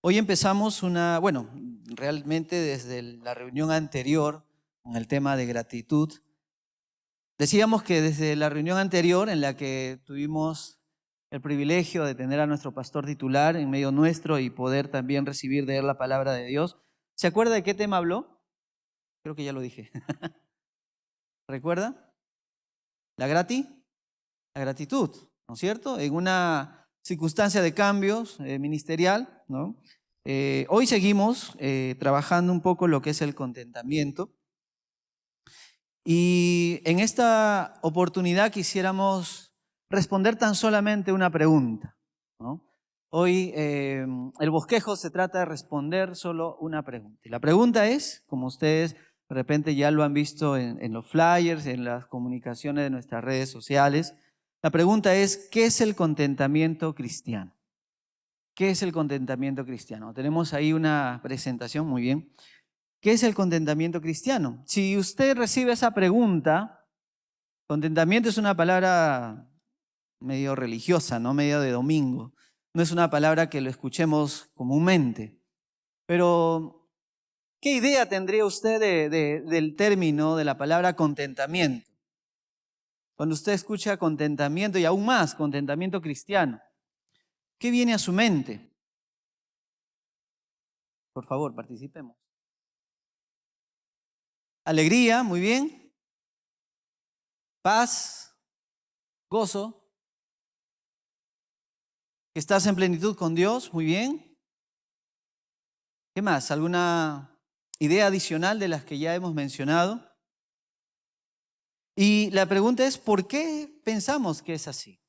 Hoy empezamos realmente desde la reunión anterior con el tema de gratitud. Decíamos que desde la reunión anterior en la que tuvimos el privilegio de tener a nuestro pastor titular en medio nuestro y poder también recibir de él la palabra de Dios, ¿se acuerda de qué tema habló? Creo que ya lo dije. ¿Recuerda? La la gratitud, ¿no es cierto? En una circunstancia de cambios ministerial, ¿no? Hoy seguimos trabajando un poco lo que es el contentamiento y en esta oportunidad quisiéramos responder tan solamente una pregunta, ¿no? Hoy el bosquejo se trata de responder solo una pregunta. Y la pregunta es, como ustedes de repente ya lo han visto en los flyers, en las comunicaciones de nuestras redes sociales, la pregunta es, ¿qué es el contentamiento cristiano? ¿Qué es el contentamiento cristiano? Tenemos ahí una presentación, muy bien. ¿Qué es el contentamiento cristiano? Si usted recibe esa pregunta, contentamiento es una palabra medio religiosa, ¿no? Medio de domingo. No es una palabra que lo escuchemos comúnmente. Pero, ¿qué idea tendría usted del término, de la palabra contentamiento? Cuando usted escucha contentamiento y aún más contentamiento cristiano, ¿qué viene a su mente? Por favor, participemos. Alegría, muy bien. Paz, gozo. Que estás en plenitud con Dios, muy bien. ¿Qué más? ¿Alguna idea adicional de las que ya hemos mencionado? Y la pregunta es, ¿por qué pensamos que es así?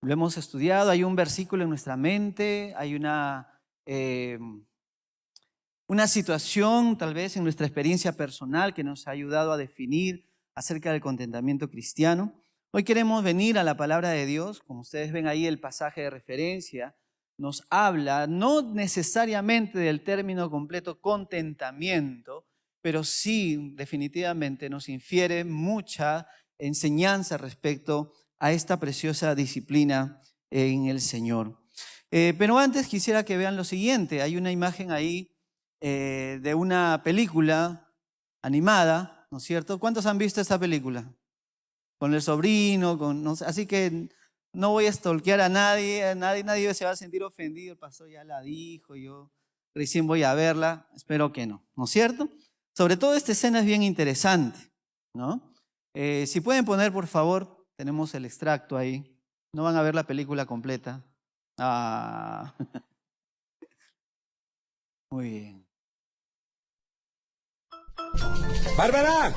Lo hemos estudiado, hay un versículo en nuestra mente, hay una situación tal vez en nuestra experiencia personal que nos ha ayudado a definir acerca del contentamiento cristiano. Hoy queremos venir a la palabra de Dios, como ustedes ven ahí el pasaje de referencia, nos habla no necesariamente del término completo contentamiento, pero sí definitivamente nos infiere mucha enseñanza respecto a esta preciosa disciplina en el Señor. Pero antes quisiera que vean lo siguiente, hay una imagen ahí de una película animada, ¿no es cierto? ¿Cuántos han visto esta película? Con el sobrino, no sé, así que no voy a stalkear a nadie, nadie se va a sentir ofendido, el pastor ya la dijo, yo recién voy a verla, espero que no, ¿no es cierto? Sobre todo esta escena es bien interesante, ¿no? Si pueden poner, por favor, tenemos el extracto ahí, no van a ver la película completa. Ah, muy bien. Bárbara,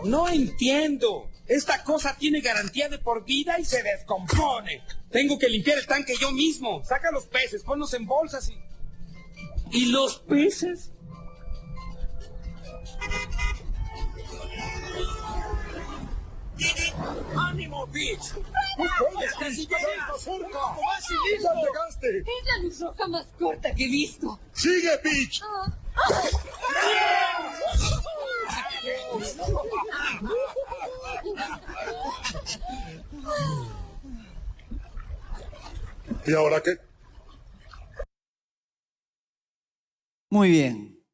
no entiendo. Esta cosa tiene garantía de por vida y se descompone. Tengo que limpiar el tanque yo mismo. Saca los peces, ponlos en bolsas y... ¿Y los peces? ¡Ánimo, bitch! ¡No puedes! ¡Casi llegas! ¡Cerca! ¡Más y listo! ¡Ya llegaste! Es la luz roja más corta que he visto. ¡Sigue, bitch! ¿Y ahora qué? Muy bien,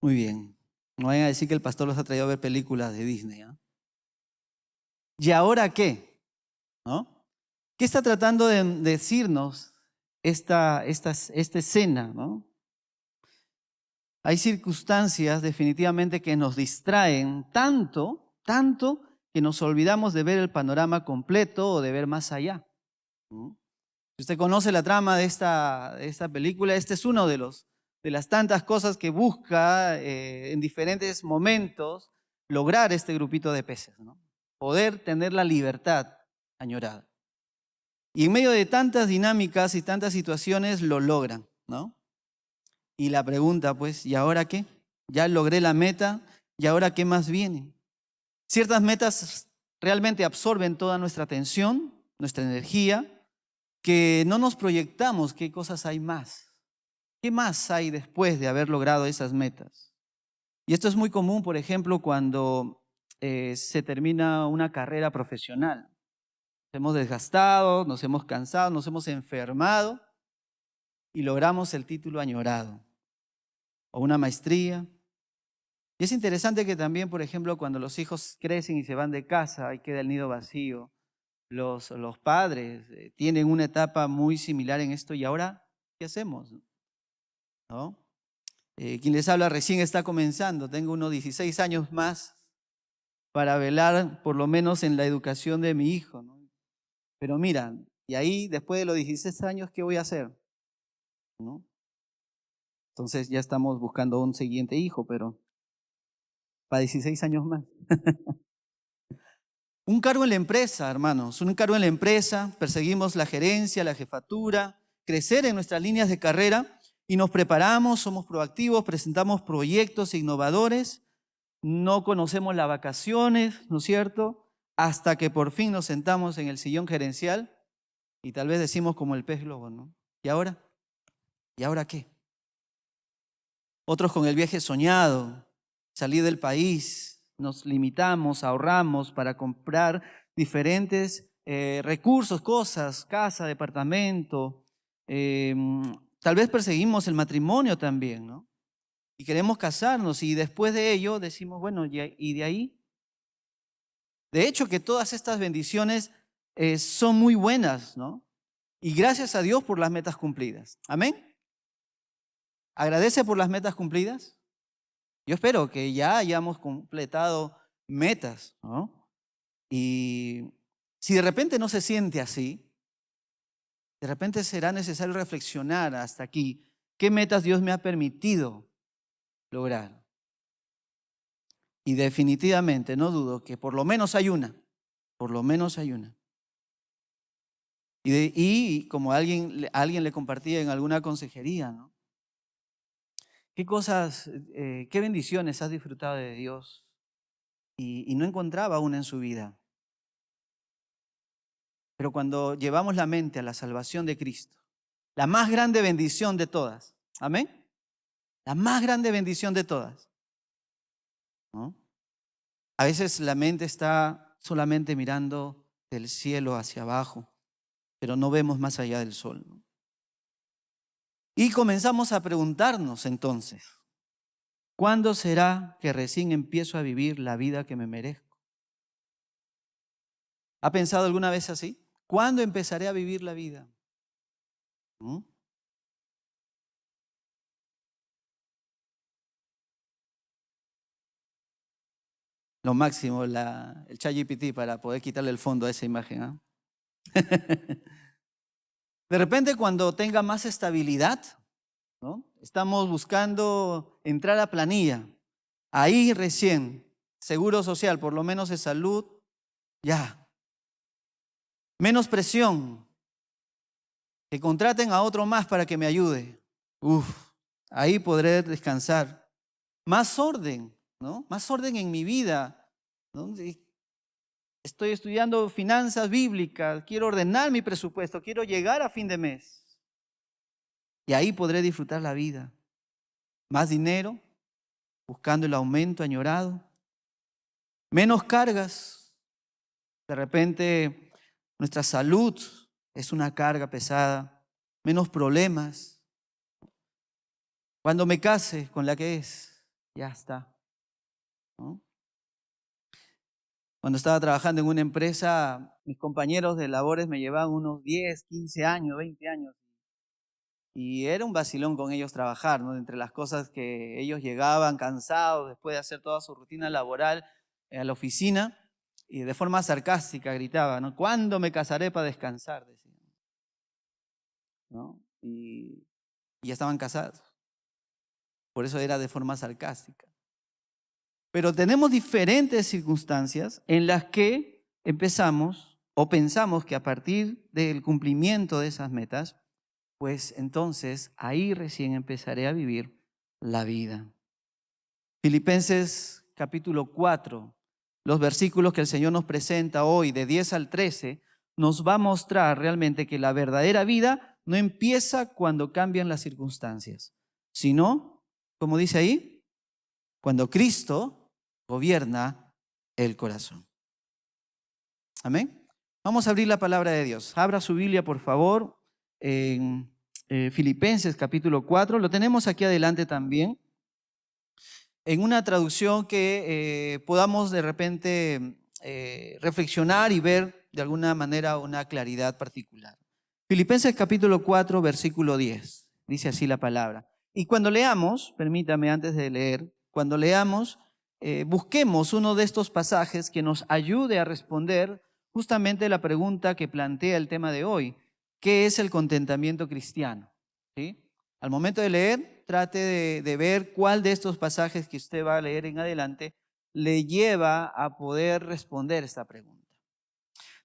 muy bien. No vayan a decir que el pastor los ha traído a ver películas de Disney. ¿Ah? ¿Y ahora qué? ¿No? ¿Qué está tratando de decirnos esta escena? ¿No? Hay circunstancias definitivamente que nos distraen tanto que nos olvidamos de ver el panorama completo o de ver más allá. ¿No? Si usted conoce la trama de esta película, este es uno de las tantas cosas que busca en diferentes momentos lograr este grupito de peces, ¿no? Poder tener la libertad añorada. Y en medio de tantas dinámicas y tantas situaciones lo logran, ¿no? Y la pregunta, pues, ¿y ahora qué? Ya logré la meta, ¿y ahora qué más viene? Ciertas metas realmente absorben toda nuestra atención, nuestra energía, que no nos proyectamos qué cosas hay más. ¿Qué más hay después de haber logrado esas metas? Y esto es muy común, por ejemplo, cuando se termina una carrera profesional. hemos desgastado, nos hemos cansado, nos hemos enfermado y logramos el título añorado o una maestría. Y es interesante que también, por ejemplo, cuando los hijos crecen y se van de casa y queda el nido vacío, los padres tienen una etapa muy similar en esto. ¿Y ahora qué hacemos? ¿No? Quien les habla recién está comenzando. Tengo unos 16 años más para velar por lo menos en la educación de mi hijo, ¿no? Pero mira, y ahí después de los 16 años, ¿qué voy a hacer? ¿No? Entonces ya estamos buscando un siguiente hijo, pero para 16 años más. Un cargo en la empresa, hermanos, un cargo en la empresa, perseguimos la gerencia, la jefatura, crecer en nuestras líneas de carrera y nos preparamos, somos proactivos, presentamos proyectos innovadores, no conocemos las vacaciones, ¿no es cierto? Hasta que por fin nos sentamos en el sillón gerencial y tal vez decimos como el pez globo, ¿no? ¿Y ahora? ¿Y ahora qué? Otros con el viaje soñado, salir del país, nos limitamos, ahorramos para comprar diferentes recursos, cosas, casa, departamento. Tal vez perseguimos el matrimonio también, ¿no? Y queremos casarnos y después de ello decimos, bueno, ¿y de ahí? De hecho que todas estas bendiciones son muy buenas, ¿no? Y gracias a Dios por las metas cumplidas. Amén. ¿Agradece por las metas cumplidas? Yo espero que ya hayamos completado metas, ¿no? Y si de repente no se siente así, de repente será necesario reflexionar hasta aquí qué metas Dios me ha permitido lograr. Y definitivamente no dudo que por lo menos hay una, por lo menos hay una. Y como alguien le compartía en alguna consejería, ¿no? ¿Qué cosas, qué bendiciones has disfrutado de Dios y no encontraba una en su vida? Pero cuando llevamos la mente a la salvación de Cristo, la más grande bendición de todas, ¿amén? La más grande bendición de todas, ¿no? A veces la mente está solamente mirando del cielo hacia abajo, pero no vemos más allá del sol, ¿no? Y comenzamos a preguntarnos entonces, ¿cuándo será que recién empiezo a vivir la vida que me merezco? ¿Ha pensado alguna vez así? ¿Cuándo empezaré a vivir la vida? ¿Mm? Lo máximo, el ChatGPT para poder quitarle el fondo a esa imagen, ¿ah? De repente cuando tenga más estabilidad, ¿no? Estamos buscando entrar a planilla. Ahí recién, seguro social, por lo menos de salud, ya. Menos presión. Que contraten a otro más para que me ayude. Ahí podré descansar. Más orden, ¿no? Más orden en mi vida, ¿no? Estoy estudiando finanzas bíblicas, quiero ordenar mi presupuesto, quiero llegar a fin de mes. Y ahí podré disfrutar la vida. Más dinero, buscando el aumento añorado. Menos cargas. De repente nuestra salud es una carga pesada. Menos problemas. Cuando me case con la que es, ya está, ¿no? Cuando estaba trabajando en una empresa, mis compañeros de labores me llevaban unos 10, 15 años, 20 años. Y era un vacilón con ellos trabajar, ¿no? Entre las cosas que ellos llegaban cansados después de hacer toda su rutina laboral a la oficina y de forma sarcástica gritaban, ¿no? ¿Cuándo me casaré para descansar? Decían, ¿no? Y ya estaban casados. Por eso era de forma sarcástica. Pero tenemos diferentes circunstancias en las que empezamos o pensamos que a partir del cumplimiento de esas metas, pues entonces ahí recién empezaré a vivir la vida. Filipenses capítulo 4, los versículos que el Señor nos presenta hoy de 10 al 13, nos va a mostrar realmente que la verdadera vida no empieza cuando cambian las circunstancias, sino, como dice ahí, cuando Cristo gobierna el corazón. Amén. Vamos a abrir la palabra de Dios. Abra su Biblia, por favor, en Filipenses capítulo 4. Lo tenemos aquí adelante también, en una traducción que podamos de repente reflexionar y ver de alguna manera una claridad particular. Filipenses capítulo 4, versículo 10. Dice así la palabra. Y cuando leamos, permítame antes de leer, cuando leamos, busquemos uno de estos pasajes que nos ayude a responder justamente la pregunta que plantea el tema de hoy. ¿Qué es el contentamiento cristiano? ¿Sí? Al momento de leer, trate de ver cuál de estos pasajes que usted va a leer en adelante le lleva a poder responder esta pregunta.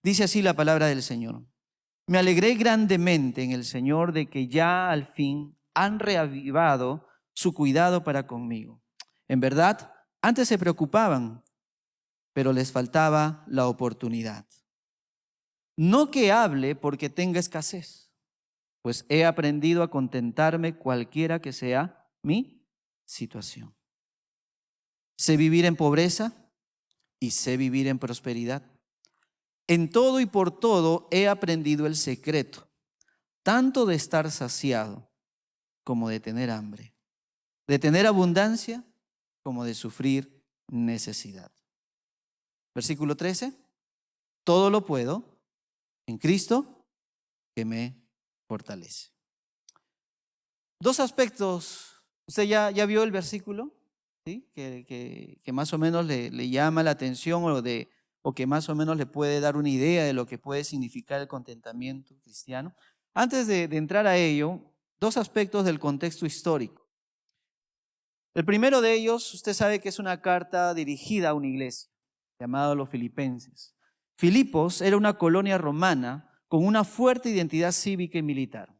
Dice así la palabra del Señor. Me alegré grandemente en el Señor de que ya al fin han reavivado su cuidado para conmigo. En verdad, antes se preocupaban, pero les faltaba la oportunidad. No que hable porque tenga escasez, pues he aprendido a contentarme cualquiera que sea mi situación. Sé vivir en pobreza y sé vivir en prosperidad. En todo y por todo he aprendido el secreto, tanto de estar saciado como de tener hambre, de tener abundancia como de sufrir necesidad. Versículo 13. Todo lo puedo en Cristo que me fortalece. Dos aspectos. ¿Usted ya vio el versículo? ¿Sí? Que más o menos le llama la atención o que más o menos le puede dar una idea de lo que puede significar el contentamiento cristiano. Antes de entrar a ello, dos aspectos del contexto histórico. El primero de ellos, usted sabe que es una carta dirigida a una iglesia llamada los Filipenses. Filipos era una colonia romana con una fuerte identidad cívica y militar.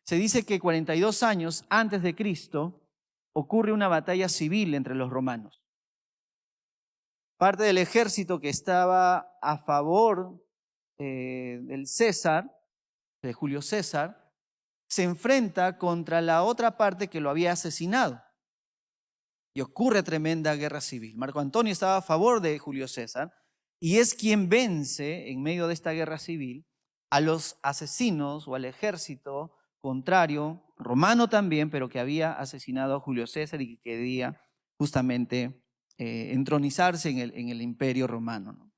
Se dice que 42 años antes de Cristo ocurre una batalla civil entre los romanos. Parte del ejército que estaba a favor del César, de Julio César, se enfrenta contra la otra parte que lo había asesinado. Y ocurre tremenda guerra civil. Marco Antonio estaba a favor de Julio César y es quien vence en medio de esta guerra civil a los asesinos o al ejército contrario, romano también, pero que había asesinado a Julio César y que quería justamente entronizarse en el imperio romano, ¿no?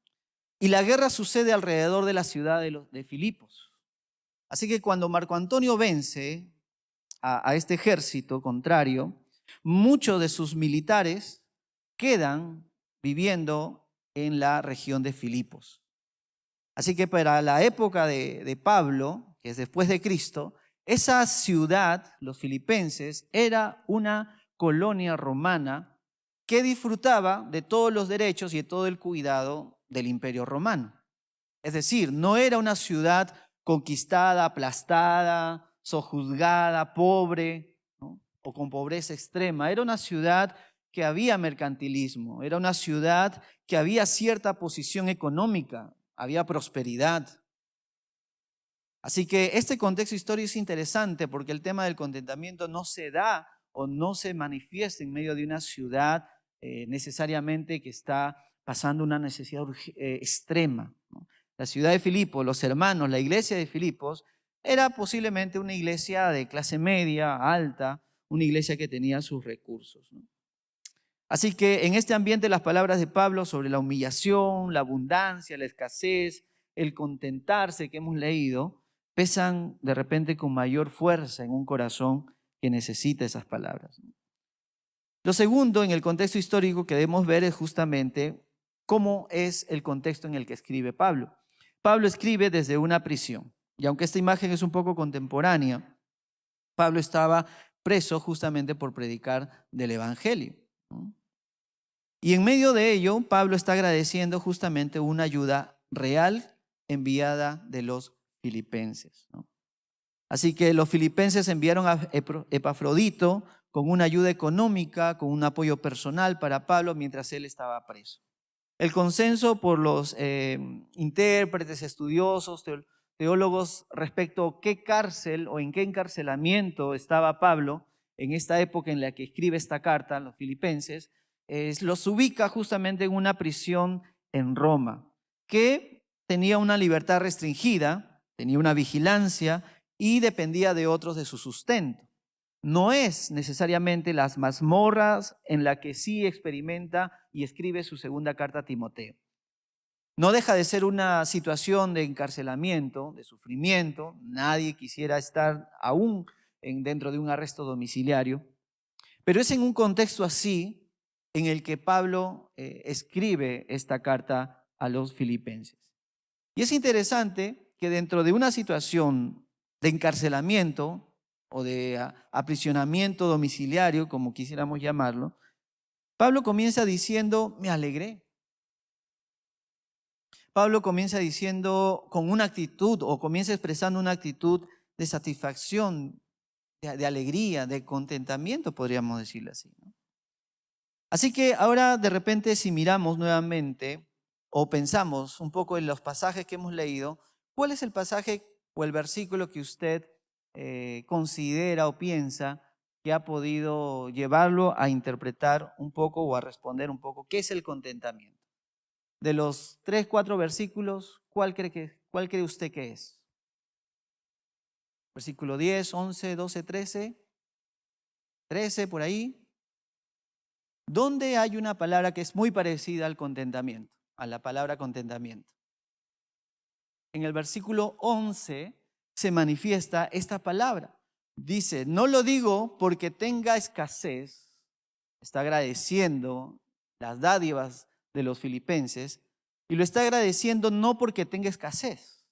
Y la guerra sucede alrededor de la ciudad de Filipos. Así que cuando Marco Antonio vence a este ejército contrario, muchos de sus militares quedan viviendo en la región de Filipos. Así que para la época de Pablo, que es después de Cristo, esa ciudad, los filipenses, era una colonia romana que disfrutaba de todos los derechos y de todo el cuidado del imperio romano. Es decir, no era una ciudad conquistada, aplastada, sojuzgada, pobre, ¿no? O con pobreza extrema. Era una ciudad que había mercantilismo, era una ciudad que había cierta posición económica, había prosperidad. Así que este contexto histórico es interesante porque el tema del contentamiento no se da o no se manifiesta en medio de una ciudad necesariamente que está pasando una necesidad extrema, ¿no? La ciudad de Filipos, los hermanos, la iglesia de Filipos, era posiblemente una iglesia de clase media, alta, una iglesia que tenía sus recursos, ¿no? Así que en este ambiente las palabras de Pablo sobre la humillación, la abundancia, la escasez, el contentarse que hemos leído, pesan de repente con mayor fuerza en un corazón que necesita esas palabras. Lo segundo en el contexto histórico que debemos ver es justamente cómo es el contexto en el que escribe Pablo. Pablo escribe desde una prisión, y aunque esta imagen es un poco contemporánea, Pablo estaba preso justamente por predicar del evangelio, ¿no? Y en medio de ello, Pablo está agradeciendo justamente una ayuda real enviada de los filipenses, ¿no? Así que los filipenses enviaron a Epafrodito con una ayuda económica, con un apoyo personal para Pablo mientras él estaba preso. El consenso por los intérpretes, estudiosos, teólogos respecto a qué cárcel o en qué encarcelamiento estaba Pablo en esta época en la que escribe esta carta a los filipenses, los ubica justamente en una prisión en Roma, que tenía una libertad restringida, tenía una vigilancia y dependía de otros de su sustento. No es necesariamente las mazmorras en la que sí experimenta y escribe su segunda carta a Timoteo. No deja de ser una situación de encarcelamiento, de sufrimiento. Nadie quisiera estar aún dentro de un arresto domiciliario. Pero es en un contexto así en el que Pablo escribe esta carta a los filipenses. Y es interesante que dentro de una situación de encarcelamiento o de aprisionamiento domiciliario, como quisiéramos llamarlo, Pablo comienza diciendo, me alegré. Pablo comienza diciendo con una actitud o comienza expresando una actitud de satisfacción, de alegría, de contentamiento, podríamos decirlo así, ¿no? Así que ahora de repente si miramos nuevamente o pensamos un poco en los pasajes que hemos leído, ¿cuál es el pasaje o el versículo que usted considera o piensa que ha podido llevarlo a interpretar un poco o a responder un poco qué es el contentamiento? De los 3, 4 versículos, ¿cuál cree usted que es? Versículo 10, 11, 12, 13, por ahí. ¿Dónde hay una palabra que es muy parecida al contentamiento, a la palabra contentamiento? En el versículo 11 se manifiesta esta palabra. Dice, no lo digo porque tenga escasez, está agradeciendo las dádivas de los filipenses y lo está agradeciendo no porque tenga escasez.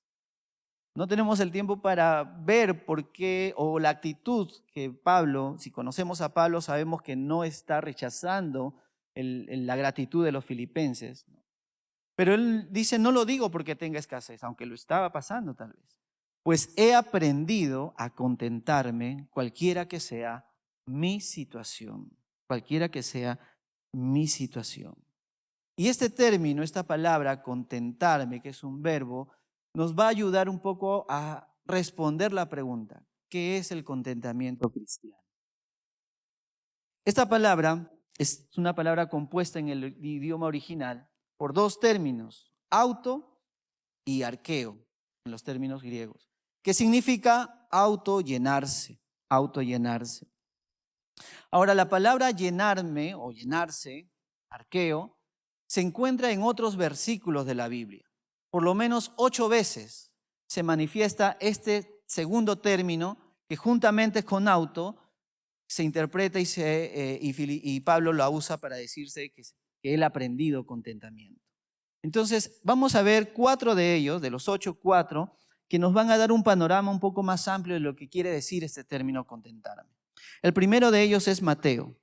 No tenemos el tiempo para ver por qué o la actitud que Pablo, si conocemos a Pablo, sabemos que no está rechazando la gratitud de los filipenses. Pero él dice, no lo digo porque tenga escasez, aunque lo estaba pasando tal vez. Pues he aprendido a contentarme cualquiera que sea mi situación, cualquiera que sea mi situación. Y este término, esta palabra, contentarme, que es un verbo, nos va a ayudar un poco a responder la pregunta, ¿qué es el contentamiento cristiano? Esta palabra es una palabra compuesta en el idioma original por dos términos, auto y arqueo, en los términos griegos, que significa autollenarse, autollenarse. Ahora, la palabra llenarme o llenarse, arqueo, se encuentra en otros versículos de la Biblia. Por lo menos 8 veces se manifiesta este segundo término que juntamente con auto se interpreta y Pablo lo usa para decirse que él ha aprendido contentamiento. Entonces vamos a ver 4 de ellos, de los 8, 4, que nos van a dar un panorama un poco más amplio de lo que quiere decir este término contentarme. El primero de ellos es Mateo.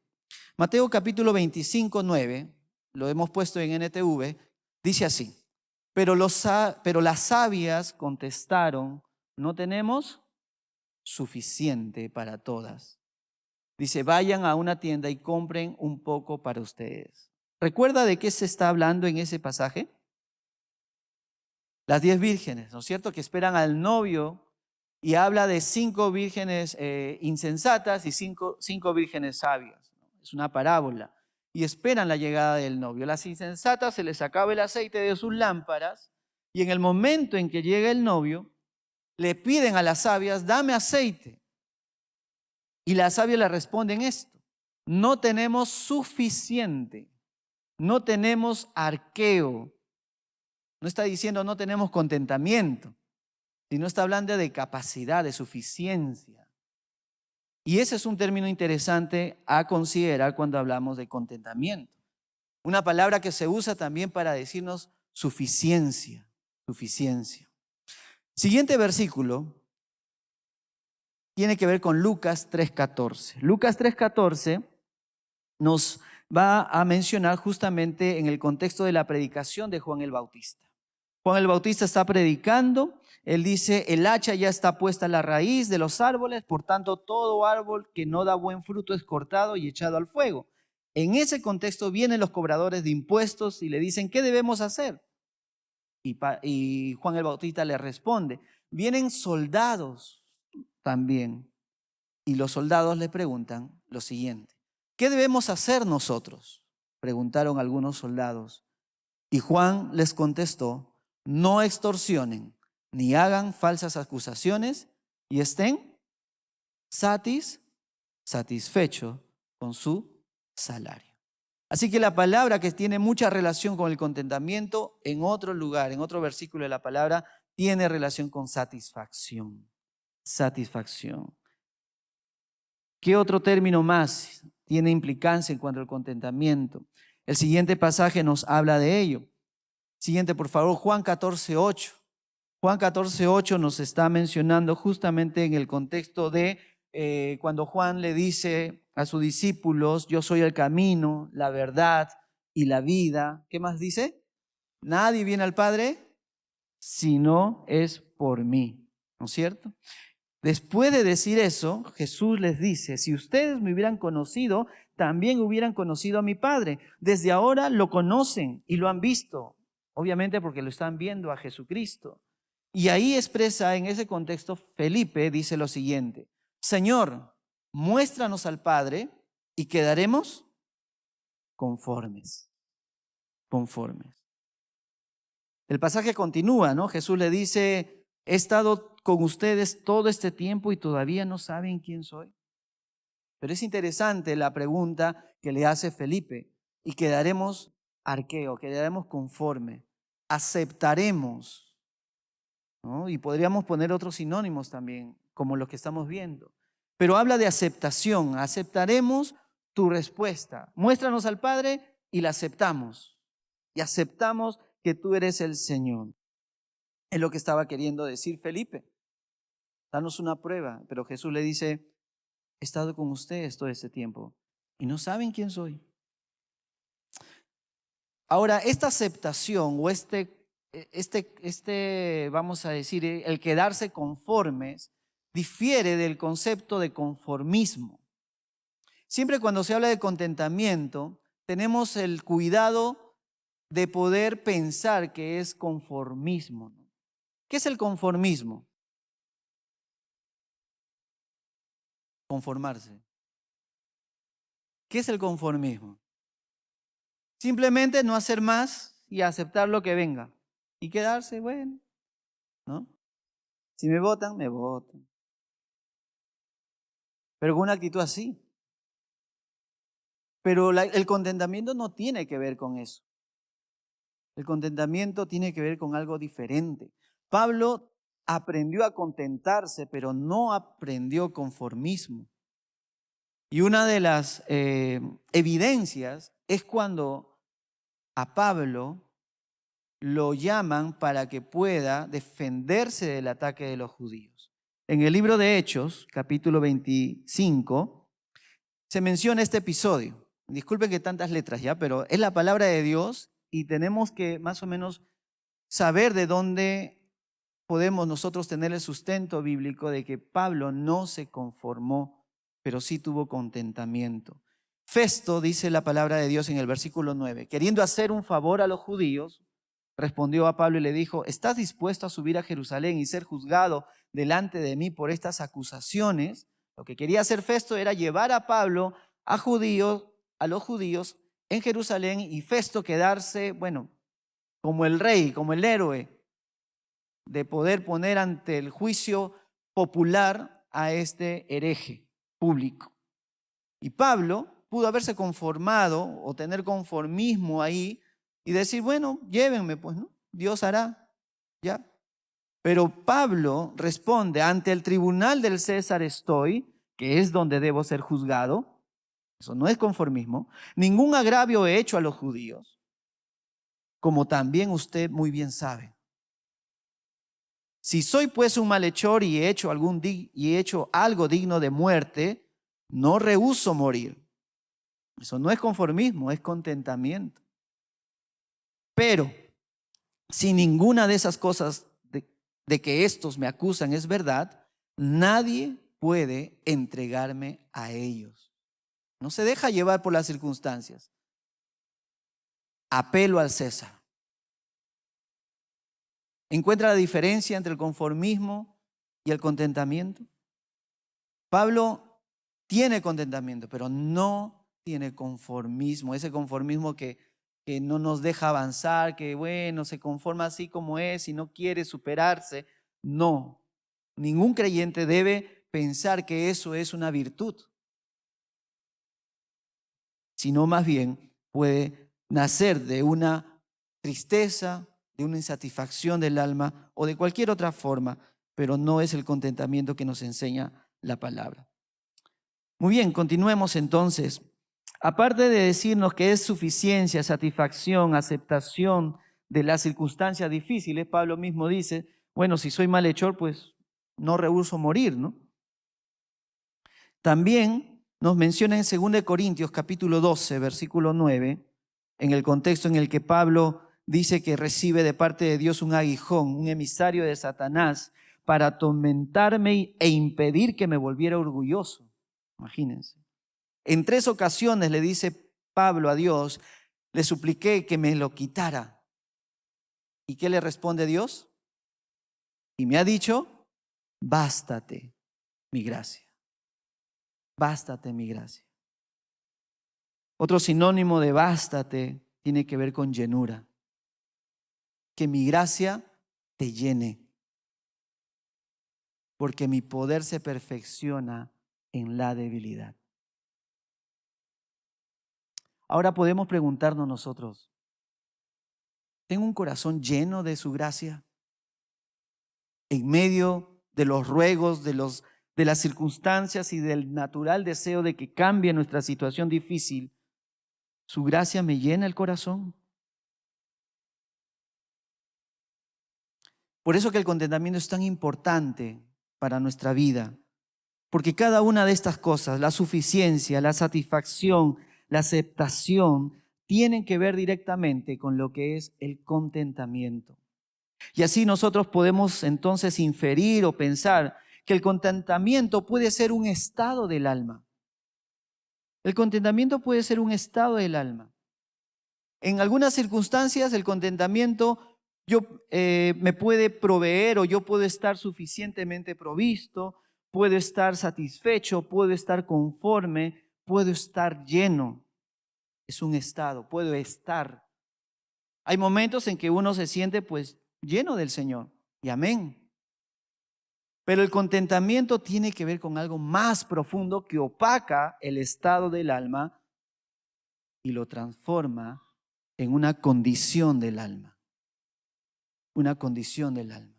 Mateo capítulo 25, 9, lo hemos puesto en NTV, dice así. Pero las sabias contestaron, no tenemos suficiente para todas. Dice, vayan a una tienda y compren un poco para ustedes. ¿Recuerda de qué se está hablando en ese pasaje? Las 10 vírgenes, ¿no es cierto? Que esperan al novio y habla de 5 vírgenes insensatas y 5 vírgenes sabias. Es una parábola. Y esperan la llegada del novio. Las insensatas se les acaba el aceite de sus lámparas y en el momento en que llega el novio, le piden a las sabias, dame aceite. Y las sabias le responden esto, no tenemos suficiente, no tenemos arqueo. No está diciendo no tenemos contentamiento, sino está hablando de capacidad, de suficiencia. Y ese es un término interesante a considerar cuando hablamos de contentamiento. Una palabra que se usa también para decirnos suficiencia, suficiencia. Siguiente versículo tiene que ver con Lucas 3:14. Lucas 3:14 nos va a mencionar justamente en el contexto de la predicación de Juan el Bautista. Juan el Bautista está predicando, él dice, el hacha ya está puesta a la raíz de los árboles, por tanto todo árbol que no da buen fruto es cortado y echado al fuego. En ese contexto vienen los cobradores de impuestos y le dicen, ¿qué debemos hacer? Y Juan el Bautista le responde, vienen soldados también. Y los soldados le preguntan lo siguiente, ¿qué debemos hacer nosotros? Preguntaron algunos soldados. Y Juan les contestó, no extorsionen, ni hagan falsas acusaciones y estén satisfechos con su salario. Así que la palabra que tiene mucha relación con el contentamiento, en otro lugar, en otro versículo de la palabra, tiene relación con satisfacción. Satisfacción. ¿Qué otro término más tiene implicancia en cuanto al contentamiento? El siguiente pasaje nos habla de ello. Siguiente, por favor, Juan 14:8. Juan 14:8 nos está mencionando justamente en el contexto de cuando Juan le dice a sus discípulos, yo soy el camino, la verdad y la vida. ¿Qué más dice? Nadie viene al Padre si no es por mí, ¿no es cierto? Después de decir eso, Jesús les dice, si ustedes me hubieran conocido, también hubieran conocido a mi Padre. Desde ahora lo conocen y lo han visto, obviamente porque lo están viendo a Jesucristo. Y ahí expresa en ese contexto, Felipe dice lo siguiente, Señor, muéstranos al Padre y quedaremos conformes. El pasaje continúa, ¿no? Jesús le dice, he estado con ustedes todo este tiempo y todavía no saben quién soy. Pero es interesante la pregunta que le hace Felipe. Y quedaremos quedaremos conforme, aceptaremos, ¿no? Y podríamos poner otros sinónimos también, como los que estamos viendo. Pero habla de aceptación, aceptaremos tu respuesta. Muéstranos al Padre y la aceptamos. Y aceptamos que tú eres el Señor. Es lo que estaba queriendo decir Felipe. Danos una prueba. Pero Jesús le dice, he estado con ustedes todo este tiempo y no saben quién soy. Ahora, esta aceptación o vamos a decir, el quedarse conformes, difiere del concepto de conformismo. Siempre cuando se habla de contentamiento, tenemos el cuidado de poder pensar que es conformismo. ¿Qué es el conformismo? Conformarse. ¿Qué es el conformismo? Simplemente no hacer más y aceptar lo que venga. Y quedarse, bueno, ¿no? Si me votan, me votan. Pero con una actitud así. Pero el contentamiento no tiene que ver con eso. El contentamiento tiene que ver con algo diferente. Pablo aprendió a contentarse, pero no aprendió conformismo. Y una de las evidencias es cuando a Pablo lo llaman para que pueda defenderse del ataque de los judíos. En el libro de Hechos, capítulo 25, se menciona este episodio. Disculpen que tantas letras ya, pero es la palabra de Dios y tenemos que más o menos saber de dónde podemos nosotros tener el sustento bíblico de que Pablo no se conformó, pero sí tuvo contentamiento. Festo, dice la palabra de Dios en el versículo 9, queriendo hacer un favor a los judíos, respondió a Pablo y le dijo, ¿estás dispuesto a subir a Jerusalén y ser juzgado delante de mí por estas acusaciones? Lo que quería hacer Festo era llevar a Pablo a los judíos en Jerusalén y Festo quedarse, bueno, como el rey, como el héroe, de poder poner ante el juicio popular a este hereje público. Y Pablo pudo haberse conformado o tener conformismo ahí y decir, bueno, llévenme, pues, ¿no? Dios hará, ¿ya? Pero Pablo responde, ante el tribunal del César estoy, que es donde debo ser juzgado. Eso no es conformismo. Ningún agravio he hecho a los judíos, como también usted muy bien sabe. Si soy pues un malhechor y he hecho algo digno de muerte, no rehúso morir. Eso no es conformismo, es contentamiento. Pero si ninguna de esas cosas de que estos me acusan es verdad, nadie puede entregarme a ellos. No se deja llevar por las circunstancias. Apelo al César. ¿Encuentra la diferencia entre el conformismo y el contentamiento? Pablo tiene contentamiento, pero no tiene conformismo, ese conformismo que que no nos deja avanzar, que bueno, se conforma así como es y no quiere superarse. No, ningún creyente debe pensar que eso es una virtud, sino más bien puede nacer de una tristeza, de una insatisfacción del alma o de cualquier otra forma, pero no es el contentamiento que nos enseña la palabra. Muy bien, continuemos entonces. Aparte de decirnos que es suficiencia, satisfacción, aceptación de las circunstancias difíciles, Pablo mismo dice, bueno, si soy malhechor, pues no rehúso morir, ¿no? También nos menciona en 2 Corintios capítulo 12, versículo 9, en el contexto en el que Pablo dice que recibe de parte de Dios un aguijón, un emisario de Satanás, para atormentarme e impedir que me volviera orgulloso. Imagínense. En 3 ocasiones le dice Pablo a Dios, le supliqué que me lo quitara. ¿Y qué le responde Dios? Y me ha dicho, bástate mi gracia. Bástate mi gracia. Otro sinónimo de bástate tiene que ver con llenura. Que mi gracia te llene. Porque mi poder se perfecciona en la debilidad. Ahora podemos preguntarnos nosotros, ¿tengo un corazón lleno de su gracia? En medio de los ruegos, de las circunstancias y del natural deseo de que cambie nuestra situación difícil, ¿su gracia me llena el corazón? Por eso que el contentamiento es tan importante para nuestra vida, porque cada una de estas cosas, la suficiencia, la satisfacción, la aceptación, tienen que ver directamente con lo que es el contentamiento. Y así nosotros podemos entonces inferir o pensar que el contentamiento puede ser un estado del alma. El contentamiento puede ser un estado del alma. En algunas circunstancias el contentamiento me puede proveer o yo puedo estar suficientemente provisto, puedo estar satisfecho, puedo estar conforme, puedo estar lleno. Es un estado, puedo estar. Hay momentos en que uno se siente pues lleno del Señor. Y amén. Pero el contentamiento tiene que ver con algo más profundo que opaca el estado del alma y lo transforma en una condición del alma. Una condición del alma.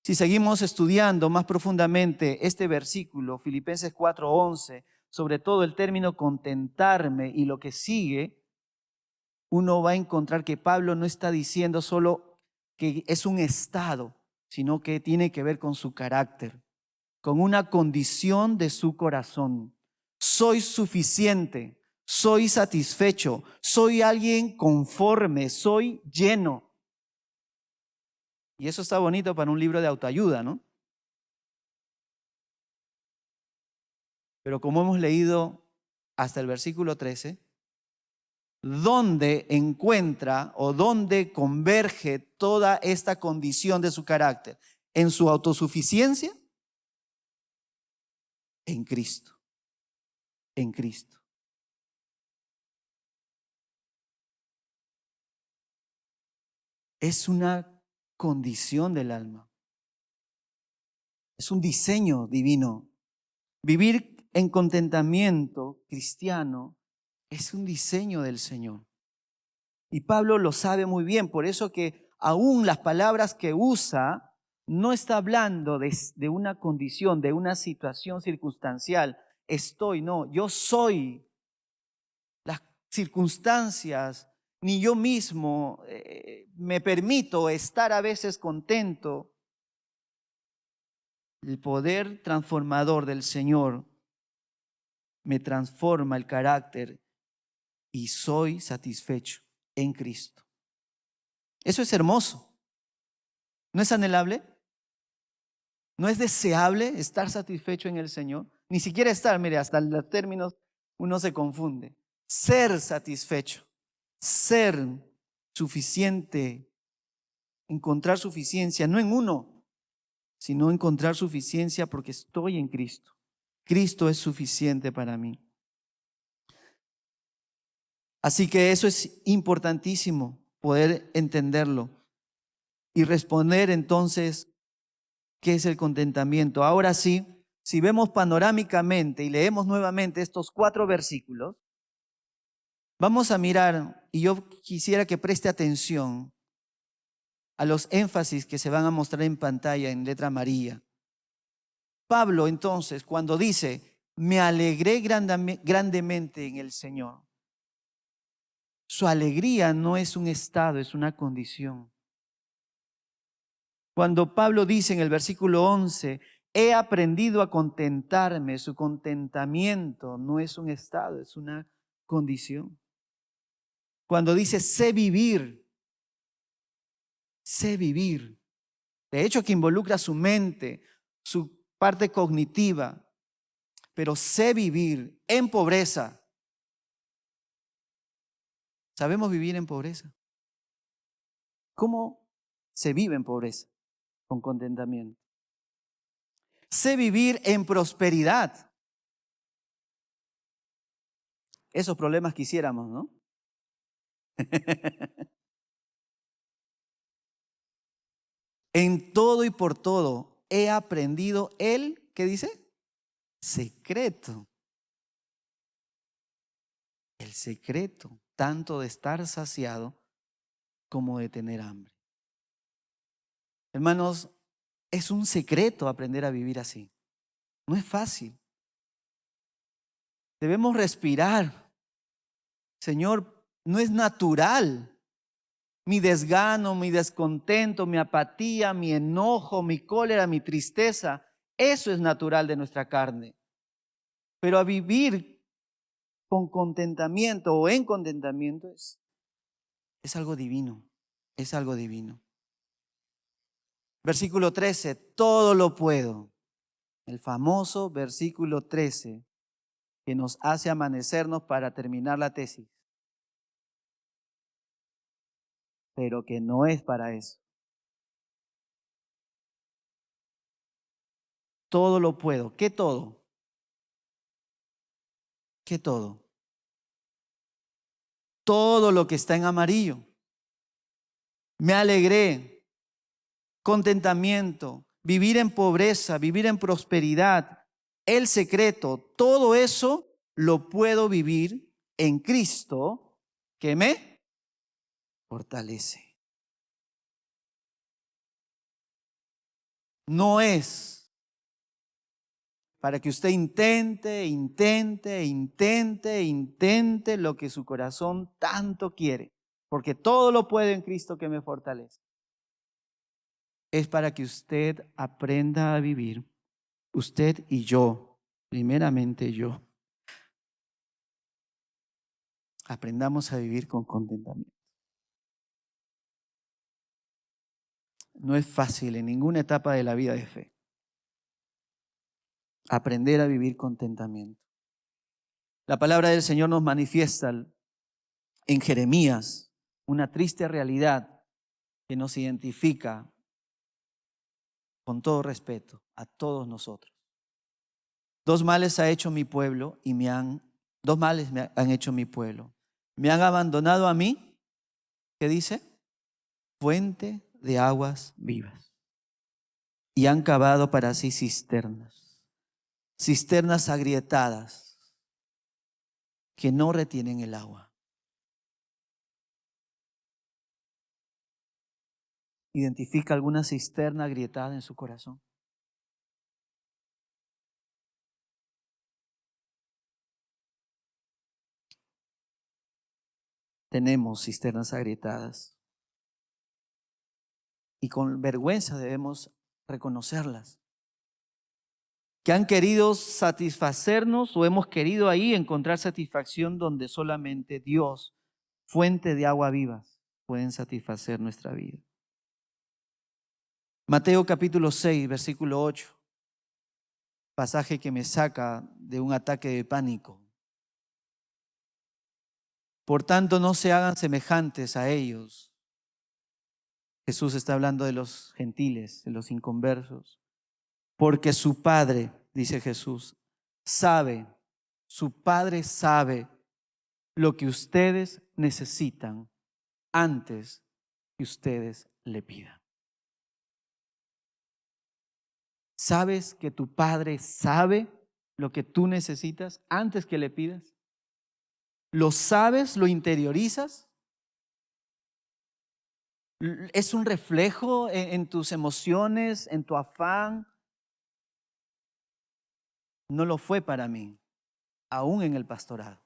Si seguimos estudiando más profundamente este versículo, Filipenses 4:11, sobre todo el término contentarme y lo que sigue, uno va a encontrar que Pablo no está diciendo solo que es un estado, sino que tiene que ver con su carácter, con una condición de su corazón. Soy suficiente, soy satisfecho, soy alguien conforme, soy lleno. Y eso está bonito para un libro de autoayuda, ¿no? Pero como hemos leído hasta el versículo 13, ¿dónde encuentra o dónde converge toda esta condición de su carácter? ¿En su autosuficiencia? En Cristo. En Cristo. Es una condición del alma. Es un diseño divino. Vivir en contentamiento cristiano es un diseño del Señor. Y Pablo lo sabe muy bien, por eso que aún las palabras que usa no está hablando de una condición, de una situación circunstancial. No, yo soy las circunstancias, ni yo mismo me permito estar a veces contento. El poder transformador del Señor me transforma el carácter y soy satisfecho en Cristo. Eso es hermoso. ¿No es anhelable? ¿No es deseable estar satisfecho en el Señor? Ni siquiera estar, mire, hasta los términos uno se confunde. Ser satisfecho, ser suficiente, encontrar suficiencia, no en uno, sino encontrar suficiencia porque estoy en Cristo. Cristo es suficiente para mí. Así que eso es importantísimo, poder entenderlo y responder entonces qué es el contentamiento. Ahora sí, si vemos panorámicamente y leemos nuevamente estos 4 versículos, vamos a mirar, y yo quisiera que preste atención a los énfasis que se van a mostrar en pantalla en letra amarilla. Pablo entonces, cuando dice, me alegré grandemente en el Señor, su alegría no es un estado, es una condición. Cuando Pablo dice en el versículo 11, he aprendido a contentarme, su contentamiento no es un estado, es una condición. Cuando dice sé vivir, de hecho que involucra su mente, su parte cognitiva, pero sé vivir en pobreza. ¿Sabemos vivir en pobreza? ¿Cómo se vive en pobreza? Con contentamiento. Sé vivir en prosperidad. Esos problemas quisiéramos, ¿no? En todo y por todo he aprendido el, ¿qué dice? Secreto. El secreto, tanto de estar saciado como de tener hambre. Hermanos, es un secreto aprender a vivir así. No es fácil. Debemos respirar. Señor, no es natural. Mi desgano, mi descontento, mi apatía, mi enojo, mi cólera, mi tristeza, eso es natural de nuestra carne. Pero a vivir con contentamiento o en contentamiento es algo divino, es algo divino. Versículo 13, todo lo puedo. El famoso versículo 13 que nos hace amanecernos para terminar la tesis. Pero que no es para eso. Todo lo puedo. ¿Qué todo? ¿Qué todo? Todo lo que está en amarillo. Me alegré, contentamiento, vivir en pobreza, vivir en prosperidad, el secreto, todo eso lo puedo vivir en Cristo que me fortalece. No es para que usted intente lo que su corazón tanto quiere, porque todo lo puedo en Cristo que me fortalece. Es para que usted aprenda a vivir, usted y yo, primeramente yo, aprendamos a vivir con contentamiento. No es fácil en ninguna etapa de la vida de fe aprender a vivir contentamiento. La palabra del Señor nos manifiesta en Jeremías una triste realidad que nos identifica con todo respeto a todos nosotros. 2 males ha hecho mi pueblo y 2 males me han hecho mi pueblo. Me han abandonado a mí, ¿qué dice? Fuente de aguas vivas. Y han cavado para sí cisternas agrietadas que no retienen el agua. ¿Identifica alguna cisterna agrietada en su corazón? Tenemos cisternas agrietadas y con vergüenza debemos reconocerlas. Que han querido satisfacernos o hemos querido ahí encontrar satisfacción donde solamente Dios, fuente de agua vivas, pueden satisfacer nuestra vida. Mateo capítulo 6, versículo 8, pasaje que me saca de un ataque de pánico. Por tanto, no se hagan semejantes a ellos. Jesús está hablando de los gentiles, de los inconversos. Porque su Padre, dice Jesús, su Padre sabe lo que ustedes necesitan antes que ustedes le pidan. ¿Sabes que tu Padre sabe lo que tú necesitas antes que le pidas? ¿Lo sabes? ¿Lo interiorizas? ¿Es un reflejo en tus emociones, en tu afán? No lo fue para mí, aún en el pastorado.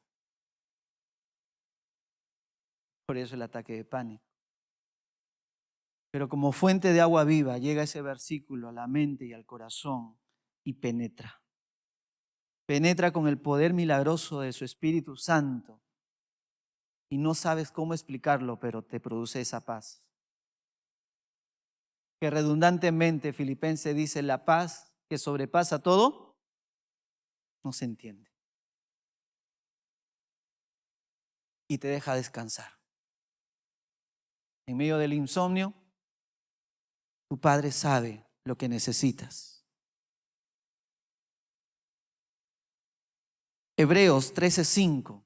Por eso el ataque de pánico. Pero como fuente de agua viva llega ese versículo a la mente y al corazón y penetra. Penetra con el poder milagroso de su Espíritu Santo. Y no sabes cómo explicarlo, pero te produce esa paz. Que redundantemente Filipenses dice, la paz que sobrepasa todo, no se entiende. Y te deja descansar. En medio del insomnio, tu Padre sabe lo que necesitas. Hebreos 13:5.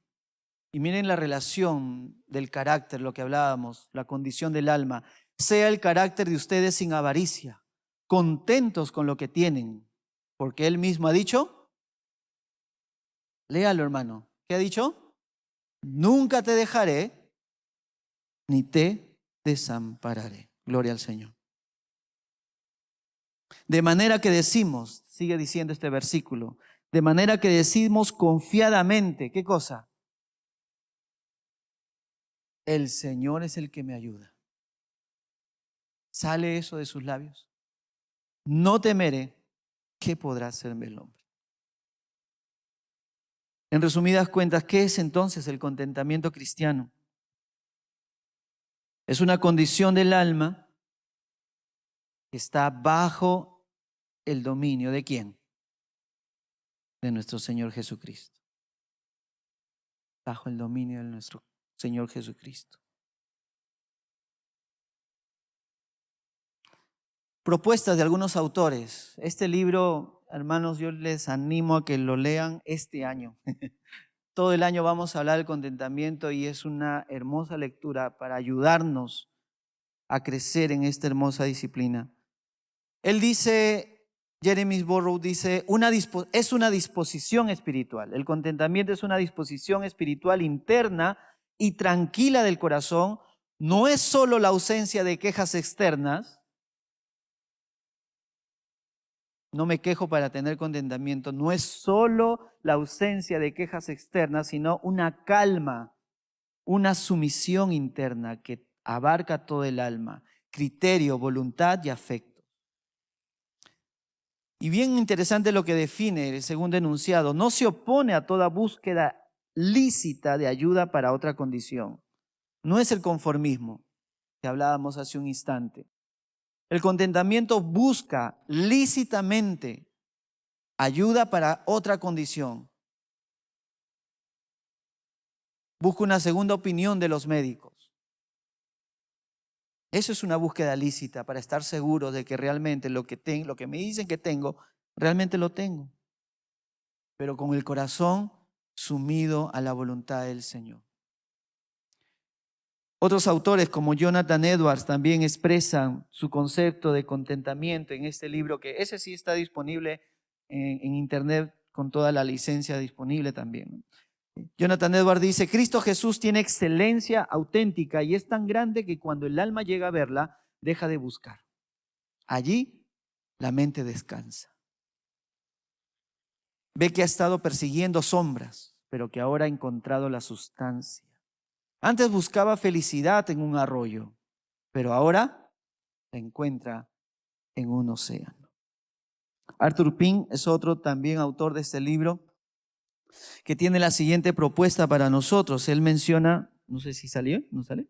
Y miren la relación del carácter, lo que hablábamos, la condición del alma. Sea el carácter de ustedes sin avaricia, contentos con lo que tienen, porque Él mismo ha dicho, léalo hermano, ¿qué ha dicho? Nunca te dejaré, ni te desampararé. Gloria al Señor. De manera que decimos, sigue diciendo este versículo, de manera que decimos confiadamente, ¿qué cosa? El Señor es el que me ayuda. ¿Sale eso de sus labios? No temeré, ¿qué podrá hacerme el hombre? En resumidas cuentas, ¿qué es entonces el contentamiento cristiano? Es una condición del alma que está bajo el dominio ¿de quién? De nuestro Señor Jesucristo. Bajo el dominio de nuestro Señor Jesucristo. Propuestas de algunos autores. Este libro, hermanos, yo les animo a que lo lean este año. Todo el año vamos a hablar del contentamiento y es una hermosa lectura para ayudarnos a crecer en esta hermosa disciplina. Él dice, Jeremy Burroughs dice, es una disposición espiritual. El contentamiento es una disposición espiritual interna y tranquila del corazón. No es solo la ausencia de quejas externas. No me quejo para tener contentamiento. No es solo la ausencia de quejas externas, sino una calma, una sumisión interna que abarca todo el alma, criterio, voluntad y afecto. Y bien interesante lo que define el segundo enunciado. No se opone a toda búsqueda lícita de ayuda para otra condición. No es el conformismo que hablábamos hace un instante. El contentamiento busca lícitamente ayuda para otra condición. Busca una segunda opinión de los médicos. Eso es una búsqueda lícita para estar seguro de que realmente lo que me dicen que tengo, realmente lo tengo. Pero con el corazón sumido a la voluntad del Señor. Otros autores como Jonathan Edwards también expresan su concepto de contentamiento en este libro, que ese sí está disponible en internet con toda la licencia disponible también. Jonathan Edwards dice, Cristo Jesús tiene excelencia auténtica y es tan grande que cuando el alma llega a verla, deja de buscar. Allí la mente descansa. Ve que ha estado persiguiendo sombras, pero que ahora ha encontrado la sustancia. Antes buscaba felicidad en un arroyo, pero ahora la encuentra en un océano. Arthur Pink es otro también autor de este libro que tiene la siguiente propuesta para nosotros. Él menciona, no sé si salió, ¿no sale?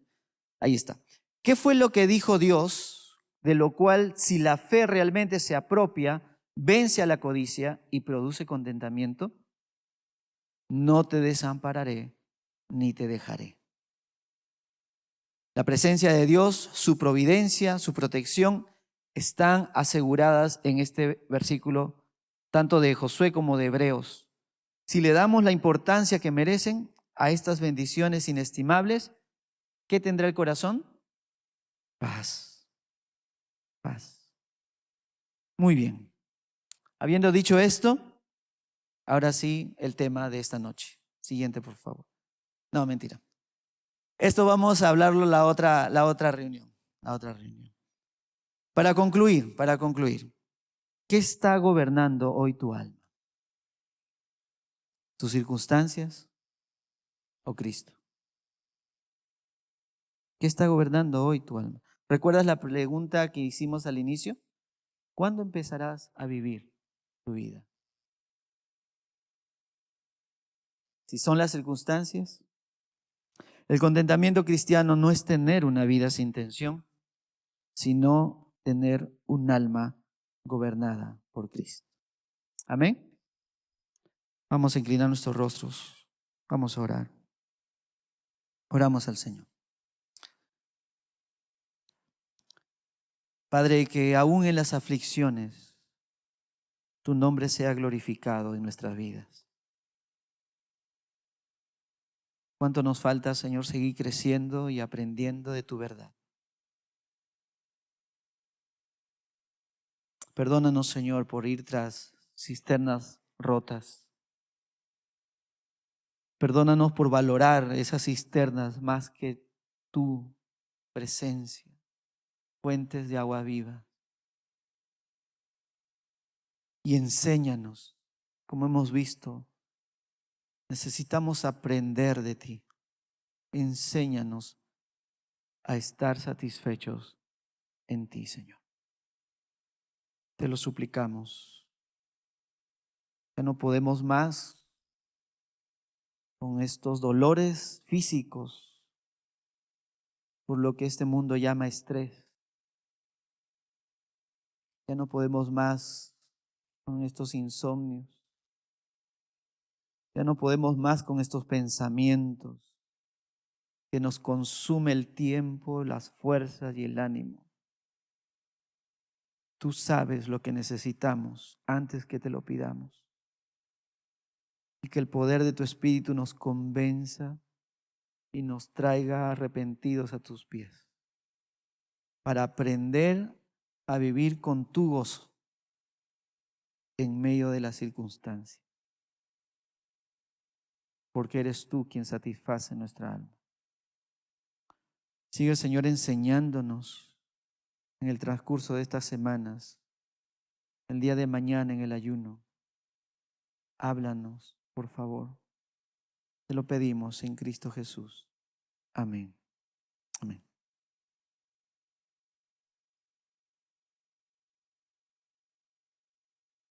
Ahí está. ¿Qué fue lo que dijo Dios, de lo cual si la fe realmente se apropia, vence a la codicia y produce contentamiento? No te desampararé ni te dejaré. La presencia de Dios, su providencia, su protección están aseguradas en este versículo, tanto de Josué como de Hebreos. Si le damos la importancia que merecen, a estas bendiciones inestimables, ¿qué tendrá el corazón? Paz. Paz. Muy bien. Habiendo dicho esto, ahora sí el tema de esta noche. Siguiente, por favor. No, mentira. Esto vamos a hablarlo la otra reunión. La otra reunión. Para concluir, ¿qué está gobernando hoy tu alma? ¿Tus circunstancias o Cristo? ¿Qué está gobernando hoy tu alma? ¿Recuerdas la pregunta que hicimos al inicio? ¿Cuándo empezarás a vivir tu vida? Si son las circunstancias, el contentamiento cristiano no es tener una vida sin tensión, sino tener un alma gobernada por Cristo. Amén. Vamos a inclinar nuestros rostros. Vamos a orar. Oramos al Señor. Padre, que aún en las aflicciones tu nombre sea glorificado en nuestras vidas. ¿Cuánto nos falta, Señor, seguir creciendo y aprendiendo de tu verdad? Perdónanos, Señor, por ir tras cisternas rotas. Perdónanos por valorar esas cisternas más que tu presencia, fuentes de agua viva. Y enséñanos, como hemos visto, necesitamos aprender de ti. Enséñanos a estar satisfechos en ti, Señor. Te lo suplicamos. Ya no podemos más con estos dolores físicos, por lo que este mundo llama estrés. Ya no podemos más con estos insomnios. Ya no podemos más con estos pensamientos que nos consume el tiempo, las fuerzas y el ánimo. Tú sabes lo que necesitamos antes que te lo pidamos. Y que el poder de tu Espíritu nos convenza y nos traiga arrepentidos a tus pies, para aprender a vivir con tu gozo en medio de las circunstancias. Porque eres tú quien satisface nuestra alma. Sigue, Señor, enseñándonos en el transcurso de estas semanas, el día de mañana en el ayuno. Háblanos, por favor. Te lo pedimos en Cristo Jesús. Amén. Amén.